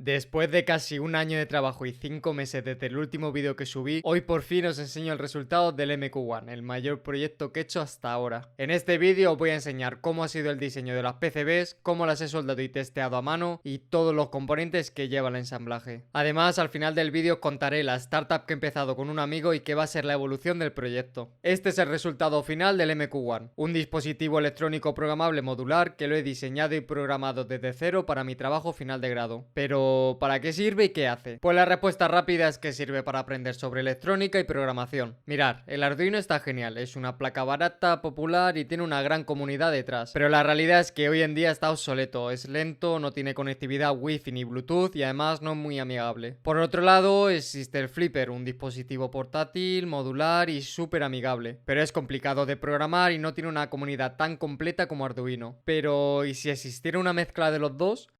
Después de casi un año de trabajo y 5 meses desde el último vídeo que subí, hoy por fin os enseño el resultado del MQ1, el mayor proyecto que he hecho hasta ahora. En este vídeo os voy a enseñar cómo ha sido el diseño de las PCBs, cómo las he soldado y testeado a mano y todos los componentes que lleva el ensamblaje. Además, al final del vídeo os contaré la startup que he empezado con un amigo y que va a ser la evolución del proyecto. Este es el resultado final del MQ1, un dispositivo electrónico programable modular que lo he diseñado y programado desde cero para mi trabajo final de grado. Pero ¿para qué sirve y qué hace? Pues la respuesta rápida es que sirve para aprender sobre electrónica y programación. Mirad, el Arduino está genial, es una placa barata, popular y tiene una gran comunidad detrás. Pero la realidad es que hoy en día está obsoleto, es lento, no tiene conectividad Wi-Fi ni Bluetooth y además no es muy amigable. Por otro lado, existe el Flipper, un dispositivo portátil, modular y súper amigable. Pero es complicado de programar y no tiene una comunidad tan completa como Arduino. Pero, ¿y si existiera una mezcla de los dos?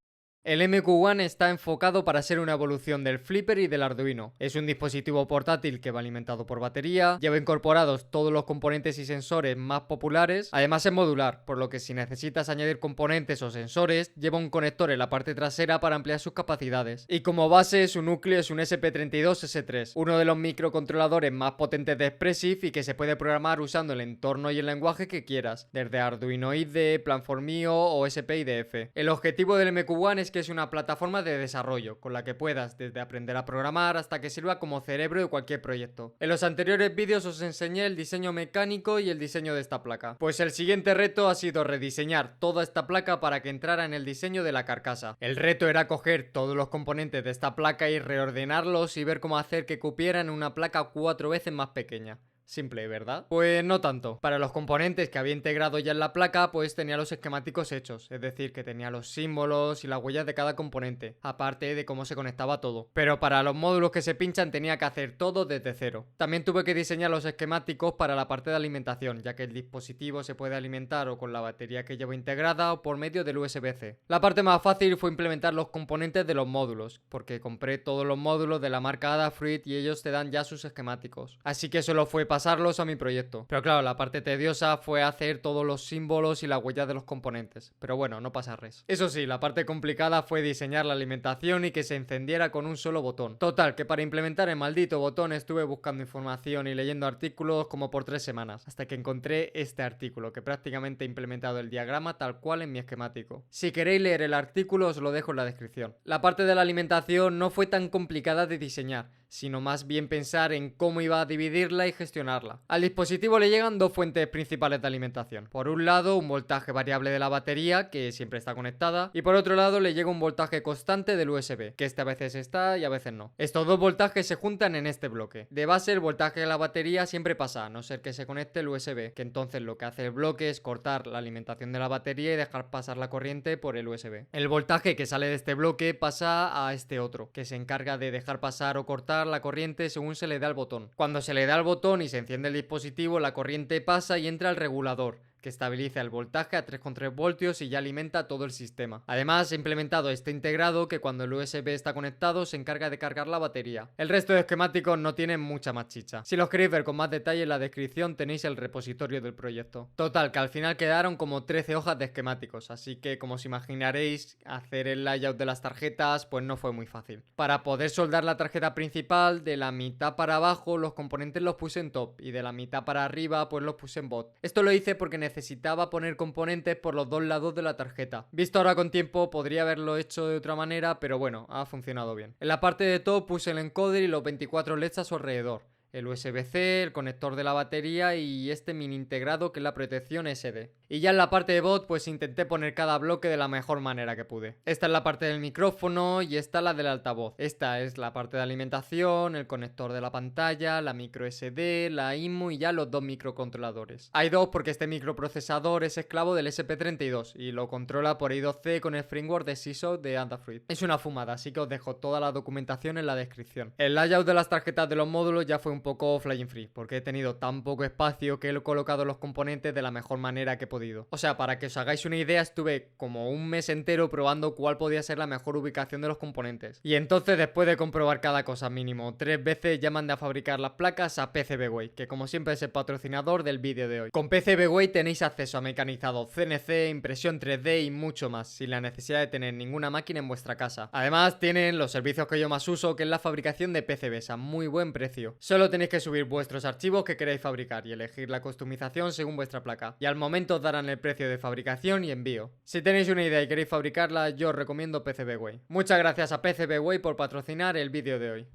El MQ1 está enfocado para ser una evolución del Flipper y del Arduino. Es un dispositivo portátil que va alimentado por batería, lleva incorporados todos los componentes y sensores más populares, además es modular, por lo que si necesitas añadir componentes o sensores, lleva un conector en la parte trasera para ampliar sus capacidades. Y como base su núcleo es un SP32S3, uno de los microcontroladores más potentes de Espressif y que se puede programar usando el entorno y el lenguaje que quieras, desde Arduino IDE, Plan4Mio o SPIDF. El objetivo del MQ1 es que es una plataforma de desarrollo, con la que puedas desde aprender a programar hasta que sirva como cerebro de cualquier proyecto. En los anteriores vídeos os enseñé el diseño mecánico y el diseño de esta placa. Pues el siguiente reto ha sido rediseñar toda esta placa para que entrara en el diseño de la carcasa. El reto era coger todos los componentes de esta placa y reordenarlos y ver cómo hacer que cupieran en una placa 4 veces más pequeña. Simple, ¿verdad? Pues no tanto. Para los componentes que había integrado ya en la placa, pues tenía los esquemáticos hechos, es decir, que tenía los símbolos y las huellas de cada componente, aparte de cómo se conectaba todo. Pero para los módulos que se pinchan tenía que hacer todo desde cero. También tuve que diseñar los esquemáticos para la parte de alimentación, ya que el dispositivo se puede alimentar o con la batería que lleva integrada o por medio del USB-C. La parte más fácil fue implementar los componentes de los módulos, porque compré todos los módulos de la marca Adafruit y ellos te dan ya sus esquemáticos. Así que solo fue pasarlos a mi proyecto. Pero claro, la parte tediosa fue hacer todos los símbolos y las huellas de los componentes. Pero bueno, no pasa res. Eso sí, la parte complicada fue diseñar la alimentación y que se encendiera con un solo botón. Total, que para implementar el maldito botón estuve buscando información y leyendo artículos como por 3 semanas, hasta que encontré este artículo, que prácticamente he implementado el diagrama tal cual en mi esquemático. Si queréis leer el artículo os lo dejo en la descripción. La parte de la alimentación no fue tan complicada de diseñar, sino más bien pensar en cómo iba a dividirla y gestionarla. Al dispositivo le llegan dos fuentes principales de alimentación. Por un lado, un voltaje variable de la batería, que siempre está conectada, y por otro lado le llega un voltaje constante del USB, que a veces está y a veces no. Estos dos voltajes se juntan en este bloque. De base, el voltaje de la batería siempre pasa, a no ser que se conecte el USB, que entonces lo que hace el bloque es cortar la alimentación de la batería y dejar pasar la corriente por el USB. El voltaje que sale de este bloque pasa a este otro, que se encarga de dejar pasar o cortar la corriente según se le da al botón. Cuando se le da al botón y se enciende el dispositivo, la corriente pasa y entra al regulador, que estabiliza el voltaje a 3,3 voltios y ya alimenta todo el sistema. Además, he implementado este integrado que cuando el USB está conectado se encarga de cargar la batería. El resto de esquemáticos no tienen mucha más chicha. Si los queréis ver con más detalle, en la descripción tenéis el repositorio del proyecto. Total, que al final quedaron como 13 hojas de esquemáticos, así que como os imaginaréis, hacer el layout de las tarjetas pues no fue muy fácil. Para poder soldar la tarjeta principal, de la mitad para abajo los componentes los puse en top y de la mitad para arriba pues los puse en bot. Esto lo hice porque necesitaba poner componentes por los dos lados de la tarjeta. Visto ahora con tiempo podría haberlo hecho de otra manera, pero bueno, ha funcionado bien. En la parte de top puse el encoder y los 24 LEDs a su alrededor. El USB-C, el conector de la batería y este mini integrado que es la protección SD. Y ya en la parte de bot pues intenté poner cada bloque de la mejor manera que pude. Esta es la parte del micrófono y esta la del altavoz. Esta es la parte de alimentación, el conector de la pantalla, la micro SD, la IMU y ya los dos microcontroladores. Hay dos porque este microprocesador es esclavo del SP32 y lo controla por I2C con el framework de SISO de Adafruit. Es una fumada, así que os dejo toda la documentación en la descripción. El layout de las tarjetas de los módulos ya fue un poco flying free, porque he tenido tan poco espacio que he colocado los componentes de la mejor manera que podía podido. O sea, para que os hagáis una idea, estuve como un mes entero probando cuál podía ser la mejor ubicación de los componentes. Y entonces, después de comprobar cada cosa mínimo 3 veces, ya mandé a fabricar las placas a PCBWay, que como siempre es el patrocinador del vídeo de hoy. Con PCBWay tenéis acceso a mecanizado CNC, impresión 3D y mucho más, sin la necesidad de tener ninguna máquina en vuestra casa. Además, tienen los servicios que yo más uso, que es la fabricación de PCBs a muy buen precio. Solo tenéis que subir vuestros archivos que queréis fabricar y elegir la customización según vuestra placa. Y al momento os darán el precio de fabricación y envío. Si tenéis una idea y queréis fabricarla, yo os recomiendo PCBWay. Muchas gracias a PCBWay por patrocinar el vídeo de hoy.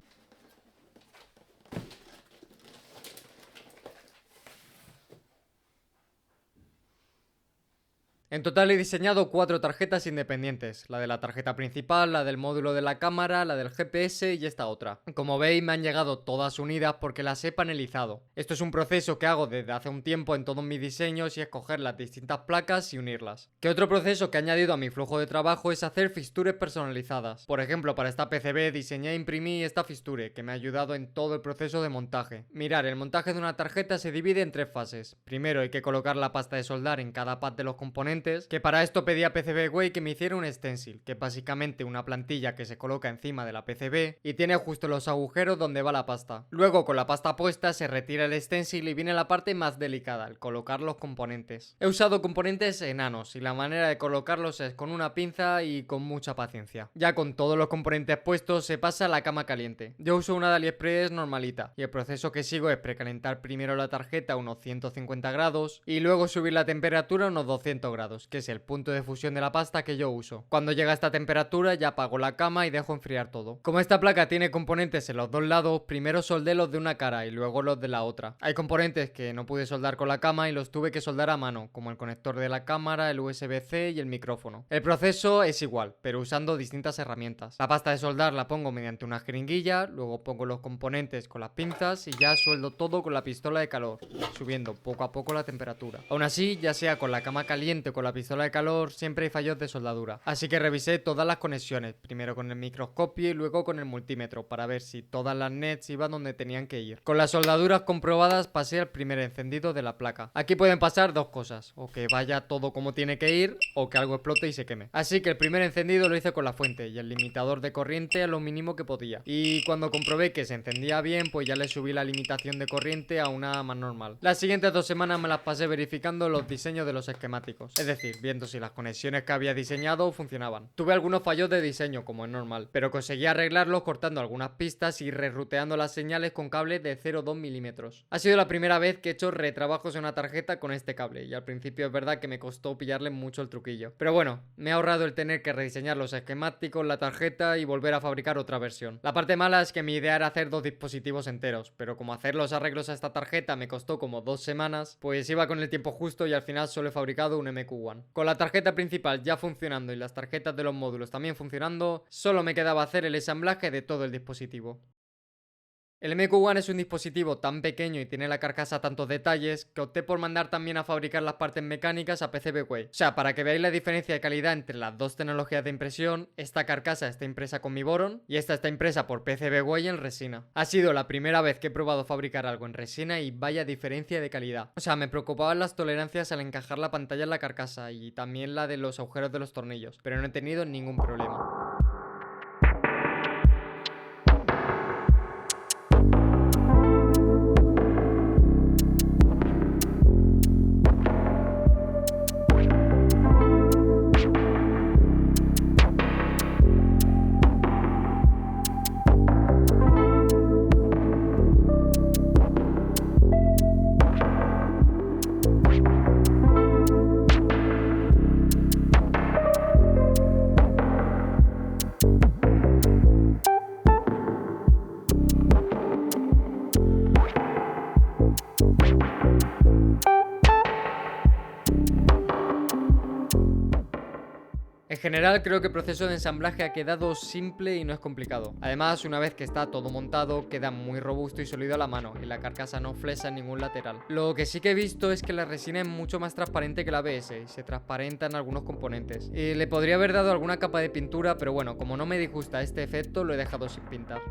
En total he diseñado 4 tarjetas independientes, la de la tarjeta principal, la del módulo de la cámara, la del GPS y esta otra. Como veis me han llegado todas unidas porque las he panelizado. Esto es un proceso que hago desde hace un tiempo en todos mis diseños y es coger las distintas placas y unirlas. Que otro proceso que he añadido a mi flujo de trabajo es hacer fixtures personalizadas. Por ejemplo, para esta PCB diseñé e imprimí esta fixture que me ha ayudado en todo el proceso de montaje. Mirad, el montaje de una tarjeta se divide en 3 fases. Primero hay que colocar la pasta de soldar en cada pad de los componentes, que para esto pedí a PCBWay que me hiciera un stencil, que es básicamente una plantilla que se coloca encima de la PCB y tiene justo los agujeros donde va la pasta. Luego con la pasta puesta se retira el stencil y viene la parte más delicada, el colocar los componentes. He usado componentes enanos y la manera de colocarlos es con una pinza y con mucha paciencia. Ya con todos los componentes puestos se pasa a la cama caliente. Yo uso una de AliExpress normalita y el proceso que sigo es precalentar primero la tarjeta a unos 150 grados y luego subir la temperatura a unos 200 grados, que es el punto de fusión de la pasta que yo uso. Cuando llega a esta temperatura ya apago la cama y dejo enfriar todo. Como esta placa tiene componentes en los dos lados, primero soldé los de una cara y luego los de la otra. Hay componentes que no pude soldar con la cama y los tuve que soldar a mano, como el conector de la cámara, el USB-C y el micrófono. El proceso es igual, pero usando distintas herramientas. La pasta de soldar la pongo mediante una jeringuilla, luego pongo los componentes con las pinzas y ya sueldo todo con la pistola de calor, subiendo poco a poco la temperatura. Aún así, ya sea con la cama caliente o con la pistola de calor, siempre hay fallos de soldadura. Así que revisé todas las conexiones, primero con el microscopio y luego con el multímetro, para ver si todas las nets iban donde tenían que ir. Con las soldaduras comprobadas pasé al primer encendido de la placa. Aquí pueden pasar dos cosas, o que vaya todo como tiene que ir, o que algo explote y se queme. Así que el primer encendido lo hice con la fuente y el limitador de corriente a lo mínimo que podía. Y cuando comprobé que se encendía bien, pues ya le subí la limitación de corriente a una más normal. Las siguientes 2 semanas me las pasé verificando los diseños de los esquemáticos. Es decir, viendo si las conexiones que había diseñado funcionaban. Tuve algunos fallos de diseño, como es normal, pero conseguí arreglarlos cortando algunas pistas y reruteando las señales con cables de 0,2 milímetros. Ha sido la primera vez que he hecho retrabajos en una tarjeta con este cable, y al principio es verdad que me costó pillarle mucho el truquillo. Pero bueno, me he ahorrado el tener que rediseñar los esquemáticos, la tarjeta y volver a fabricar otra versión. La parte mala es que mi idea era hacer 2 dispositivos enteros, pero como hacer los arreglos a esta tarjeta me costó como 2 semanas, pues iba con el tiempo justo y al final solo he fabricado un MQ1. Con la tarjeta principal ya funcionando y las tarjetas de los módulos también funcionando, solo me quedaba hacer el ensamblaje de todo el dispositivo. El MQ1 es un dispositivo tan pequeño y tiene la carcasa tantos detalles que opté por mandar también a fabricar las partes mecánicas a PCBWay. O sea, para que veáis la diferencia de calidad entre las dos tecnologías de impresión, esta carcasa está impresa con mi Boron y esta está impresa por PCBWay en resina. Ha sido la primera vez que he probado fabricar algo en resina y vaya diferencia de calidad. O sea, me preocupaban las tolerancias al encajar la pantalla en la carcasa y también la de los agujeros de los tornillos, pero no he tenido ningún problema. En general creo que el proceso de ensamblaje ha quedado simple y no es complicado. Además, una vez que está todo montado, queda muy robusto y sólido a la mano y la carcasa no flexa en ningún lateral. Lo que sí que he visto es que la resina es mucho más transparente que la ABS y se transparentan algunos componentes. Y le podría haber dado alguna capa de pintura, pero bueno, como no me disgusta este efecto, lo he dejado sin pintar.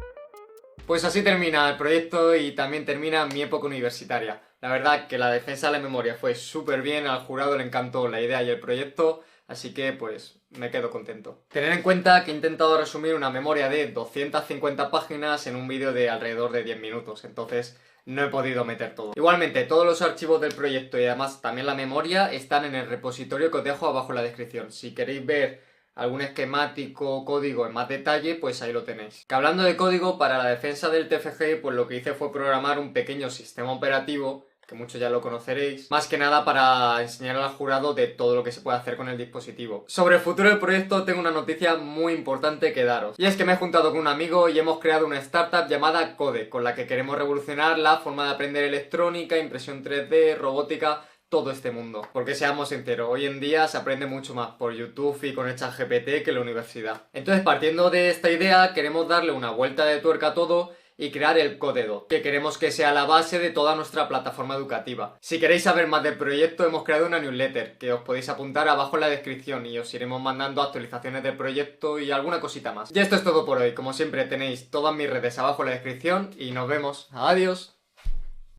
Pues así termina el proyecto y también termina mi época universitaria. La verdad que la defensa de la memoria fue súper bien, al jurado le encantó la idea y el proyecto, así que pues me quedo contento. Tener en cuenta que he intentado resumir una memoria de 250 páginas en un vídeo de alrededor de 10 minutos, entonces no he podido meter todo. Igualmente, todos los archivos del proyecto y además también la memoria están en el repositorio que os dejo abajo en la descripción. Si queréis ver algún esquemático o código en más detalle, pues ahí lo tenéis. Que hablando de código, para la defensa del TFG, pues lo que hice fue programar un pequeño sistema operativo, que muchos ya lo conoceréis, más que nada para enseñar al jurado de todo lo que se puede hacer con el dispositivo. Sobre el futuro del proyecto tengo una noticia muy importante que daros, y es que me he juntado con un amigo y hemos creado una startup llamada Code, con la que queremos revolucionar la forma de aprender electrónica, impresión 3D, robótica, todo este mundo. Porque seamos sinceros, hoy en día se aprende mucho más por YouTube y con el ChatGPT que en la universidad. Entonces, partiendo de esta idea, queremos darle una vuelta de tuerca a todo y crear el Codedo, que queremos que sea la base de toda nuestra plataforma educativa. Si queréis saber más del proyecto, hemos creado una newsletter, que os podéis apuntar abajo en la descripción y os iremos mandando actualizaciones del proyecto y alguna cosita más. Y esto es todo por hoy. Como siempre, tenéis todas mis redes abajo en la descripción y nos vemos. ¡Adiós!